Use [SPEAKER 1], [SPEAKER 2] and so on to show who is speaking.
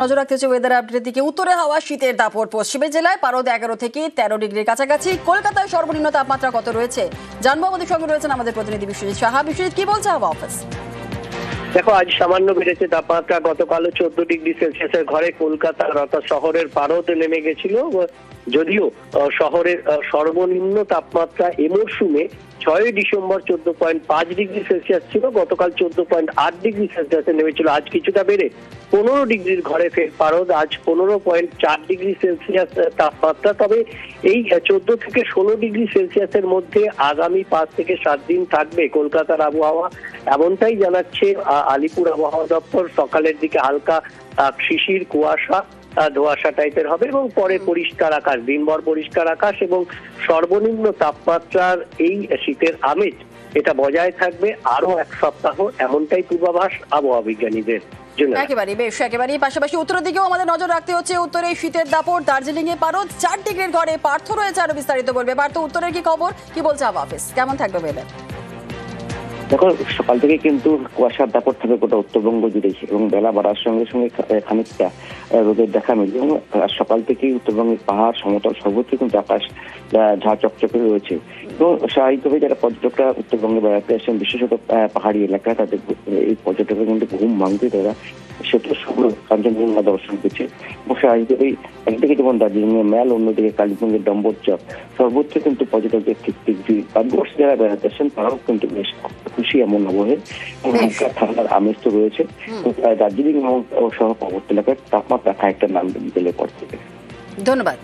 [SPEAKER 1] নজর রাখতে হচ্ছে ওয়েদার আপডেটের দিকে। উত্তরে হাওয়া শীতের দাপট, পশ্চিমের জেলায় পারদ 11 থেকে 13 ডিগ্রির কাছাকাছি। কলকাতায় সর্বনিম্ন তাপমাত্রা কত রয়েছে জানবো। আমাদের সঙ্গে রয়েছেন আমাদের প্রতিনিধি বিশ্বজিৎ সাহা। বিশ্বজিৎ, কি বলছে হাওয়া অফিস?
[SPEAKER 2] দেখো, আজ সামান্য বেড়েছে তাপমাত্রা। গতকালও 14 ডিগ্রি সেলসিয়াসের ঘরে কলকাতার অর্থাৎ শহরের পারদ নেমে গেছিল। যদিও শহরের সর্বনিম্ন তাপমাত্রা এ মরশুমে 6 ডিসেম্বর 14.5 ডিগ্রি সেলসিয়াস ছিল। গতকাল 14.8 ডিগ্রি সেলসিয়াসে নেমেছিল। আজ কিছুটা বেড়ে 15 ডিগ্রির ঘরে ফের পারদ। আজ 15.4 ডিগ্রি সেলসিয়াস তাপমাত্রা। তবে এই 14 থেকে 16 ডিগ্রি সেলসিয়াসের মধ্যে আগামী 5 থেকে 7 দিন থাকবে কলকাতার আবহাওয়া, এমনটাই জানাচ্ছে আলিপুর আবহাওয়া দপ্তর। সকালের দিকে হালকা শিশির, কুয়াশা, ধোঁয়াশা টাইপের হবে এবং পরে পরিষ্কার আকাশ, দিনভর পরিষ্কার আকাশ এবং সর্বনিম্ন তাপমাত্রার এই শীতের আমেজ এটা বজায় থাকবে আরো এক সপ্তাহ, এমনটাই পূর্বাভাস আবহাওয়া বিজ্ঞানীদের।
[SPEAKER 1] একেবারেই পাশাপাশি উত্তরের দিকেও আমাদের নজর রাখতে হচ্ছে। উত্তরে শীতের দাপট, দার্জিলিং এ পারদ 4 ডিগ্রির ঘরে। পার্থ রয়েছে, আরো বিস্তারিত বলবে। পার্থ, উত্তরের কি খবর, কি বলছে আবহাওয়া অফিস? কেমন থাকবে ওয়েদার?
[SPEAKER 3] দেখো, সকাল থেকে কিন্তু কুয়াশার দাপট থাকবে গোটা উত্তরবঙ্গ জুড়ে এবং বেলা বাড়ার সঙ্গে সঙ্গে খানিকটা রোদের দেখা মিলবে। এবং সকাল থেকেই উত্তরবঙ্গের পাহাড়, সমতল সর্বত্র কিন্তু আকাশ ঝাঁ চকচকে রয়েছে। এবং স্বাভাবিকভাবে যারা পর্যটকরা উত্তরবঙ্গে বেড়াতে আসেন, বিশেষত পাহাড়ি এলাকা, তাদের এই পর্যটকরা কিন্তু ঘুম ভাঙতে তারা সেতু শুভ্র কাঞ্চনজঙ্ঘা দর্শন করছে। এবং স্বাভাবিকভাবেই একদিকে যেমন দার্জিলিং এর ম্যাল, অন্যদিকে কালিম্পংয়ের ডম্বরচর, সর্বত্র কিন্তু পর্যটকদের ঠিক ভারতবর্ষ যারা বেড়াতে আসেন তারাও কিন্তু বেশ খুশি এমন আবহে। ঠান্ডার আমেজ তো রয়েছে। দার্জিলিং এবং সহ পার্বত্য এলাকার তাপমাত্রা খানিকটা নামবে বিকেলের পর থেকে।
[SPEAKER 1] ধন্যবাদ।